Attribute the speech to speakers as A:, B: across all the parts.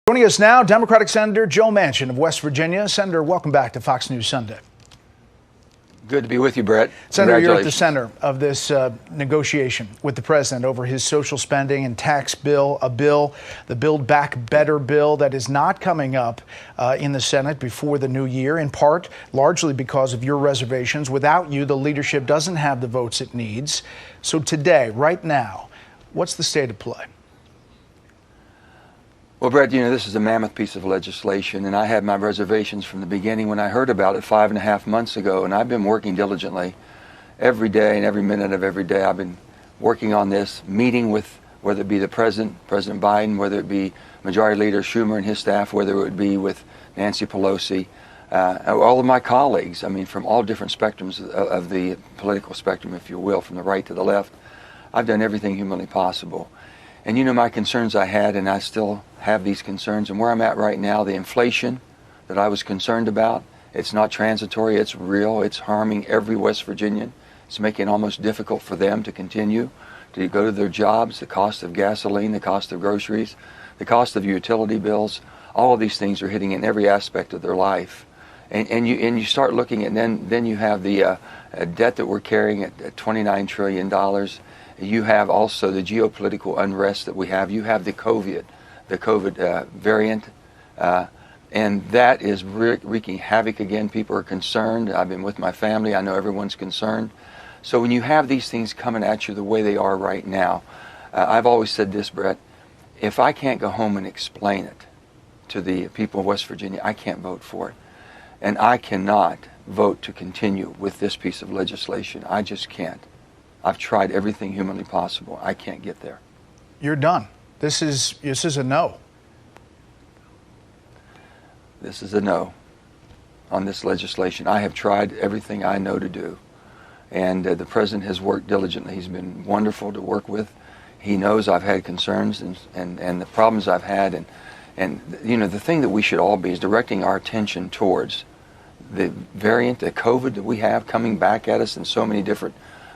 A: Joining us now, Democratic Senator Joe Manchin of West Virginia. Senator, welcome back to Fox News Sunday.
B: Good to be with you, Brett.
A: Senator, you're at the center of this negotiation with the president over his social spending and tax bill, the Build Back Better bill that is not coming up in the Senate before the new year, in part largely because of your reservations. Without you, the leadership doesn't have the votes it needs. So today, right now, what's the state of play?
B: Well, Brett, you know, this is a mammoth piece of legislation, and I had my reservations from the beginning when I heard about it 5.5 months ago, and I've been working diligently every day and every minute of every day. I've been working on this, meeting with, whether it be the President Biden, whether it be Majority Leader Schumer and his staff, whether it would be with Nancy Pelosi, all of my colleagues, I mean, from all different spectrums of the political spectrum, if you will, from the right to the left. I've done everything humanly possible. And you know my concerns I had, and I still have these concerns. And where I'm at right now, the inflation that I was concerned about, it's not transitory, it's real. It's harming every West Virginian. It's making it almost difficult for them to continue to go to their jobs. The cost of gasoline, the cost of groceries, the cost of utility bills, all of these things are hitting in every aspect of their life. And you start looking at, then you have the debt that we're carrying at $29 trillion. You have also the geopolitical unrest that we have. You have the COVID variant, and that is wreaking havoc again. People are concerned. I've been with my family. I know everyone's concerned. So when you have these things coming at you the way they are right now, I've always said this, Brett, if I can't go home and explain it to the people of West Virginia, I can't vote for it. And I cannot vote to continue with this piece of legislation. I just can't. I've tried everything humanly possible. I can't get there.
A: You're done. This is a no.
B: This is a no on this legislation. I have tried everything I know to do. And the president has worked diligently. He's been wonderful to work with. He knows I've had concerns and the problems I've had. And you know, the thing that we should all be is directing our attention towards the variant, the COVID that we have coming back at us in so many different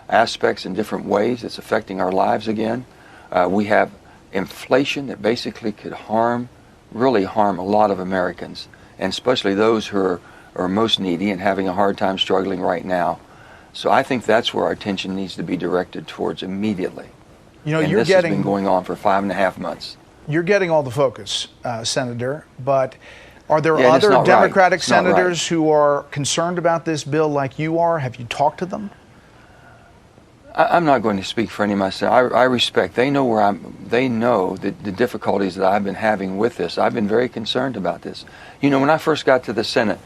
B: aspects in different ways. It's affecting our lives again. We have inflation that basically could really harm a lot of Americans, and especially those who are most needy and having a hard time struggling right now. So I think that's where our attention needs to be directed towards immediately. You know, this has been going on for 5.5 months.
A: You're getting all the focus, Senator, but are there other Democratic senators who are concerned about this bill like you are? Have you talked to them?
B: I'm not going to speak for any of myself. I respect. They know they know the difficulties that I've been having with this. I've been very concerned about this. You know, when I first got to the Senate,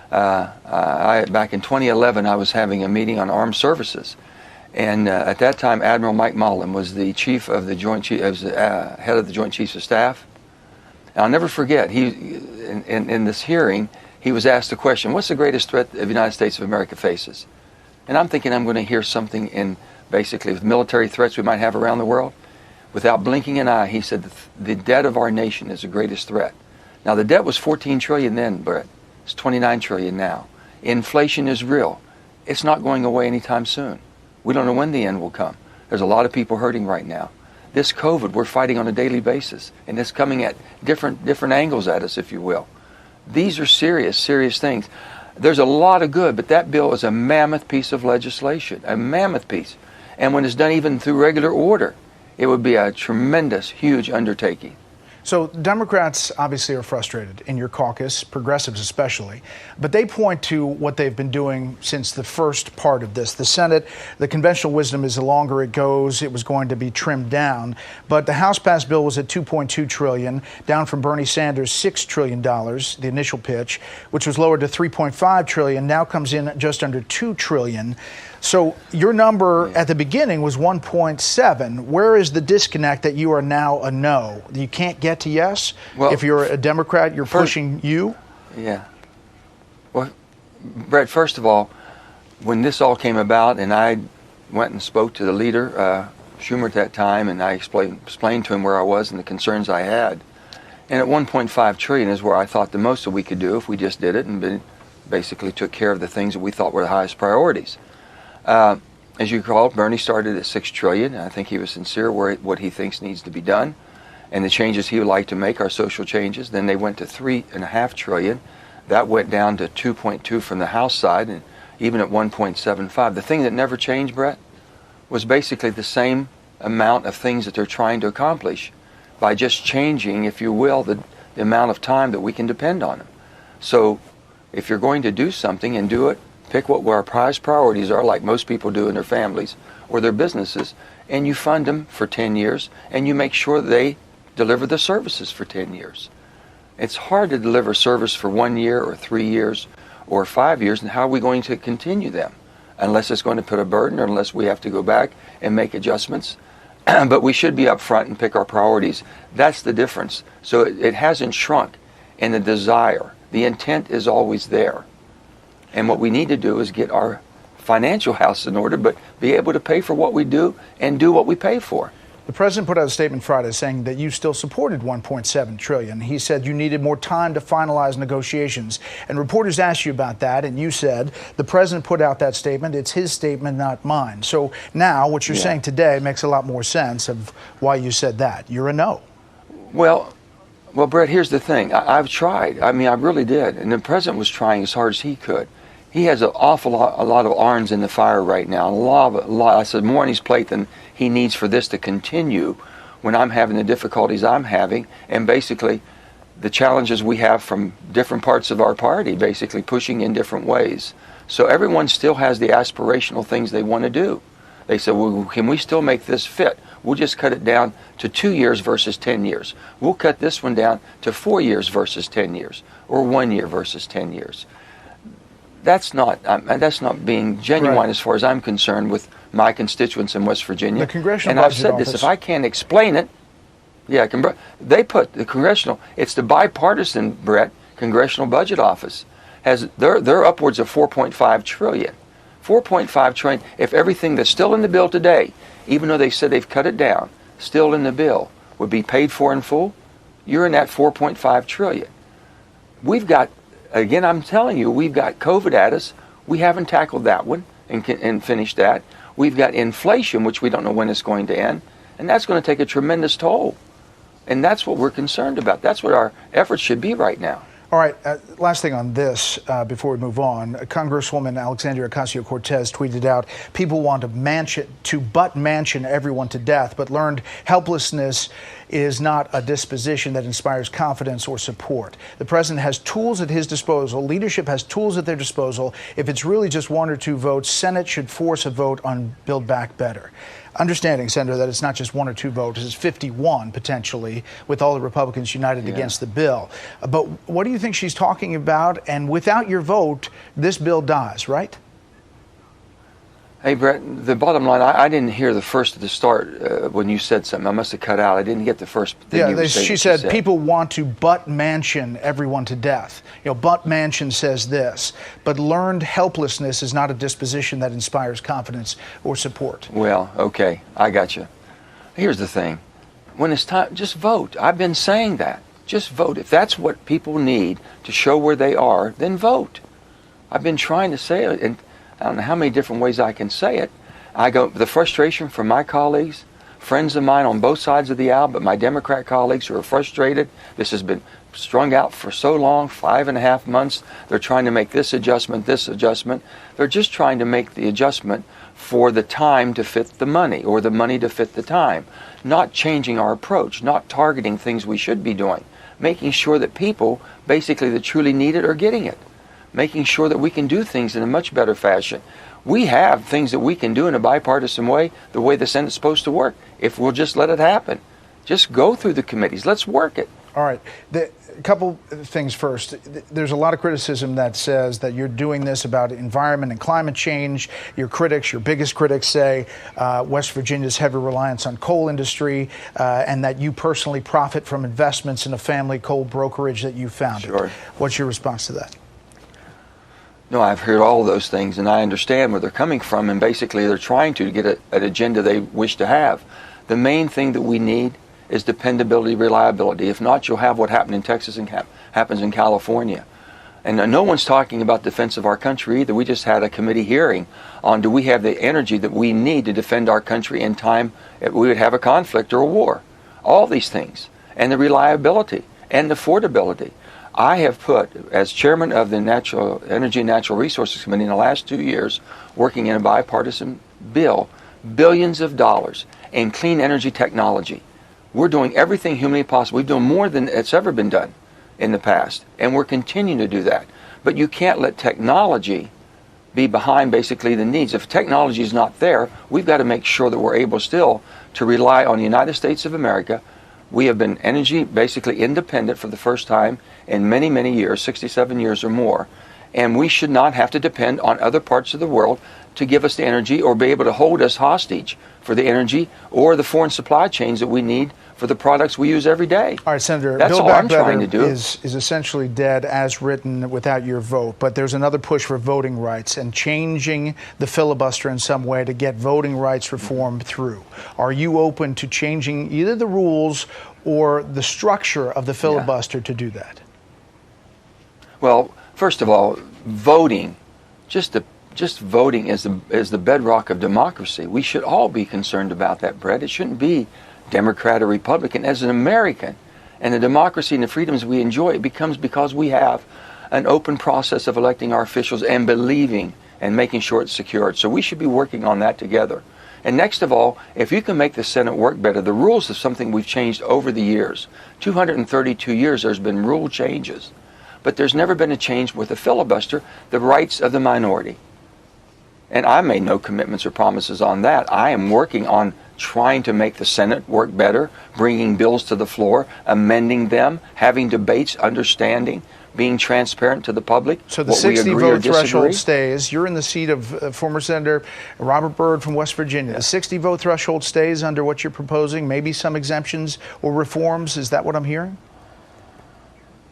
B: back in 2011, I was having a meeting on armed services, and at that time, Admiral Mike Mullen was the chief of the head of the Joint Chiefs of Staff. And I'll never forget. In this hearing, he was asked the question, "What's the greatest threat the United States of America faces?" And I'm thinking I'm going to hear something in basically with military threats we might have around the world. Without blinking an eye, he said the debt of our nation is the greatest threat. Now, the debt was $14 trillion then, Brett. It's $29 trillion now. Inflation is real. It's not going away anytime soon. We don't know when the end will come. There's a lot of people hurting right now. This COVID, we're fighting on a daily basis, and it's coming at different angles at us, if you will. These are serious things. There's a lot of good, but that bill is a mammoth piece of legislation, a mammoth piece. And when it's done even through regular order, it would be a tremendous, huge undertaking.
A: So Democrats obviously are frustrated in your caucus, progressives especially, but they point to what they've been doing since the first part of this. The Senate, the conventional wisdom is the longer it goes, it was going to be trimmed down. But the House passed bill was at $2.2 trillion, down from Bernie Sanders' $6 trillion, the initial pitch, which was lowered to $3.5 trillion, now comes in just under $2 trillion. So your number at the beginning was 1.7. Where is the disconnect that you are now a no? You can't get to yes? Well, if you're a Democrat, you're pushing you?
B: Yeah. Well, Brett, first of all, when this all came about and I went and spoke to the leader, Schumer at that time, and I explained to him where I was and the concerns I had. And at $1.5 trillion is where I thought the most that we could do if we just did it and basically took care of the things that we thought were the highest priorities. As you recall, Bernie started at $6 trillion. I think he was sincere what he thinks needs to be done. and the changes he would like to make are social changes. Then they went to $3.5 trillion. That went down to 2.2 from the House side, and even at 1.75. The thing that never changed, Bret, was basically the same amount of things that they're trying to accomplish by just changing, if you will, the amount of time that we can depend on them. So if you're going to do something and do it, pick what our priorities are, like most people do in their families or their businesses, and you fund them for 10 years, and you make sure they deliver the services for 10 years. It's hard to deliver service for 1 year or 3 years or 5 years, and how are we going to continue them? Unless it's going to put a burden, or unless we have to go back and make adjustments. But we should be up front and pick our priorities. That's the difference. So it hasn't shrunk in the desire. The intent is always there. And what we need to do is get our financial house in order, but be able to pay for what we do and do what we pay for.
A: The president put out a statement Friday saying that you still supported $1.7 trillion. He said you needed more time to finalize negotiations. And reporters asked you about that, and you said the president put out that statement. It's his statement, not mine. So now what you're saying today makes a lot more sense of why you said that. You're a no.
B: Well, Bret, here's the thing. I've tried. I mean, I really did. And the president was trying as hard as he could. He has an awful lot, a lot of irons in the fire right now. A lot. I said more on his plate than he needs for this to continue when I'm having the difficulties I'm having, and basically the challenges we have from different parts of our party, basically pushing in different ways. So everyone still has the aspirational things they want to do. They said, well, can we still make this fit? We'll just cut it down to 2 years versus 10 years. We'll cut this one down to 4 years versus 10 years, or 1 year versus 10 years. That's not being genuine, right, as far as I'm concerned, with my constituents in West Virginia.
A: The Congressional
B: and
A: Budget
B: I've said
A: Office,
B: this, if I can't explain it, they put the Congressional, it's the bipartisan, Bret, Congressional Budget Office, they're upwards of 4.5 trillion. 4.5 trillion, if everything that's still in the bill today, even though they said they've cut it down, still in the bill, would be paid for in full, you're in that 4.5 trillion. We've got, again, I'm telling you, we've got COVID at us. We haven't tackled that one and finished that. We've got inflation, which we don't know when it's going to end, and that's going to take a tremendous toll. And that's what we're concerned about. That's what our efforts should be right now.
A: All right, last thing on this before we move on. Congresswoman Alexandria Ocasio-Cortez tweeted out, people want to butt Manchin everyone to death, but learned helplessness is not a disposition that inspires confidence or support. The president has tools at his disposal. Leadership has tools at their disposal. If it's really just 1 or 2 votes, Senate should force a vote on Build Back Better. Understanding, Senator, that it's not just 1 or 2 votes, it's 51 potentially, with all the Republicans united against the bill. But what do you think she's talking about? And without your vote, this bill dies, right?
B: Hey, Bret, the bottom line, I didn't hear the first at the start when you said something. I must have cut out. I didn't get the first thing
A: she said people want to butt Manchin everyone to death. Butt Manchin says this, but learned helplessness is not a disposition that inspires confidence or support.
B: Well, okay, I got you. Here's the thing. When it's time, just vote. I've been saying that. Just vote. If that's what people need to show where they are, then vote. I've been trying to say it, and I don't know how many different ways I can say it. The frustration from my colleagues, friends of mine on both sides of the aisle, but my Democrat colleagues who are frustrated. This has been strung out for so long, 5.5 months. They're trying to make this adjustment, this adjustment. They're just trying to make the adjustment for the time to fit the money, or the money to fit the time. Not changing our approach, not targeting things we should be doing. Making sure that people, basically that truly need it, are getting it. Making sure that we can do things in a much better fashion. We have things that we can do in a bipartisan way, the way the Senate's supposed to work, if we'll just let it happen. Just go through the committees. Let's work it.
A: All right. A couple things first. There's a lot of criticism that says that you're doing this about environment and climate change. Your critics, your biggest critics, say West Virginia's heavy reliance on coal industry and that you personally profit from investments in a family coal brokerage that you founded.
B: Sure.
A: What's your response to that?
B: No, I've heard all of those things, and I understand where they're coming from, and basically they're trying to get an agenda they wish to have. The main thing that we need is dependability, reliability. If not, you'll have what happened in Texas and happens in California. And no one's talking about defense of our country either. We just had a committee hearing on, do we have the energy that we need to defend our country in time we would have a conflict or a war. All these things. and the reliability and the affordability. I have put, as chairman of the Energy and Natural Resources Committee in the last 2 years, working in a bipartisan bill, billions of dollars in clean energy technology. We're doing everything humanly possible. We've done more than it's ever been done in the past, and we're continuing to do that. But you can't let technology be behind basically the needs. If technology is not there, we've got to make sure that we're able still to rely on the United States of America. We have been energy basically independent for the first time in many, many years, 67 years or more, and we should not have to depend on other parts of the world to give us the energy or be able to hold us hostage for the energy or the foreign supply chains that we need for the products we use every day.
A: All right, Senator,
B: that's
A: Bill
B: all I'm trying to do.
A: is essentially dead as written without your vote, but there's another push for voting rights and changing the filibuster in some way to get voting rights reform through. Are you open to changing either the rules or the structure of the filibuster to do that?
B: Well, first of all, voting, just voting is the bedrock of democracy. We should all be concerned about that, Bret. It shouldn't be Democrat or Republican. As an American, and the democracy and the freedoms we enjoy, it becomes because we have an open process of electing our officials and believing and making sure it's secured. So we should be working on that together. And next of all, if you can make the Senate work better, the rules is something we've changed over the years. 232 years there's been rule changes. But there's never been a change with the filibuster, the rights of the minority. And I made no commitments or promises on that. I am working on trying to make the Senate work better, bringing bills to the floor, amending them, having debates, understanding, being transparent to the public.
A: So the 60-vote threshold stays. You're in the seat of former Senator Robert Byrd from West Virginia. The 60-vote threshold stays under what you're proposing, maybe some exemptions or reforms. Is that what I'm hearing?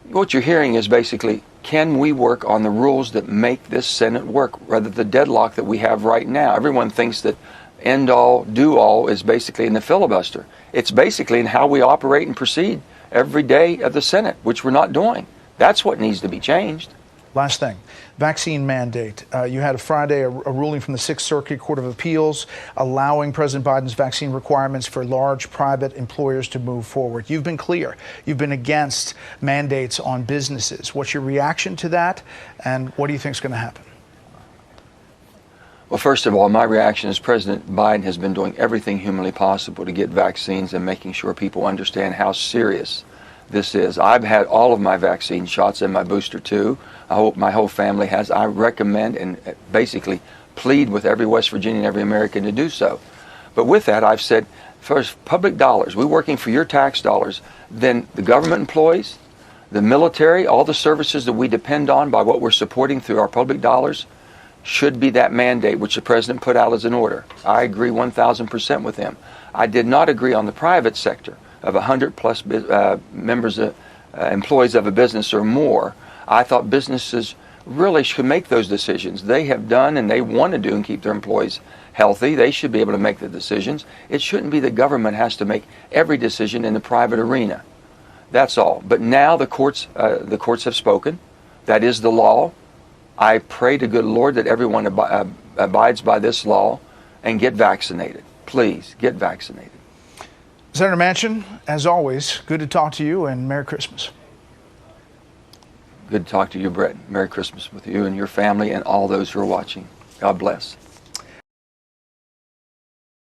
B: What you're hearing is basically, can we work on the rules that make this Senate work, rather than the deadlock that we have right now? Everyone thinks that end all, do all is basically in the filibuster. It's basically in how we operate and proceed every day of the Senate, which we're not doing. That's what needs to be changed.
A: Last thing, vaccine mandate. You had Friday a ruling from the Sixth Circuit Court of Appeals allowing President Biden's vaccine requirements for large private employers to move forward. You've been clear. You've been against mandates on businesses. What's your reaction to that, and what do you think is going to happen?
B: Well, first of all, my reaction is President Biden has been doing everything humanly possible to get vaccines and making sure people understand how serious this is. I've had all of my vaccine shots and my booster too. I hope my whole family has. I recommend and basically plead with every West Virginian and every American to do so. But with that, I've said, first, public dollars, we're working for your tax dollars, then the government employees, the military, all the services that we depend on by what we're supporting through our public dollars, should be that mandate which the president put out as an order. I agree 1,000% with him. I did not agree on the private sector of 100-plus employees of a business or more. I thought businesses really should make those decisions. They have done and they want to do and keep their employees healthy. They should be able to make the decisions. It shouldn't be the government has to make every decision in the private arena. That's all. But now the courts have spoken. That is the law. I pray to good Lord that everyone abides by this law and get vaccinated. Please, get vaccinated.
A: Senator Manchin, as always, good to talk to you, and Merry Christmas.
B: Good to talk to you, Bret. Merry Christmas with you and your family and all those who are watching. God bless.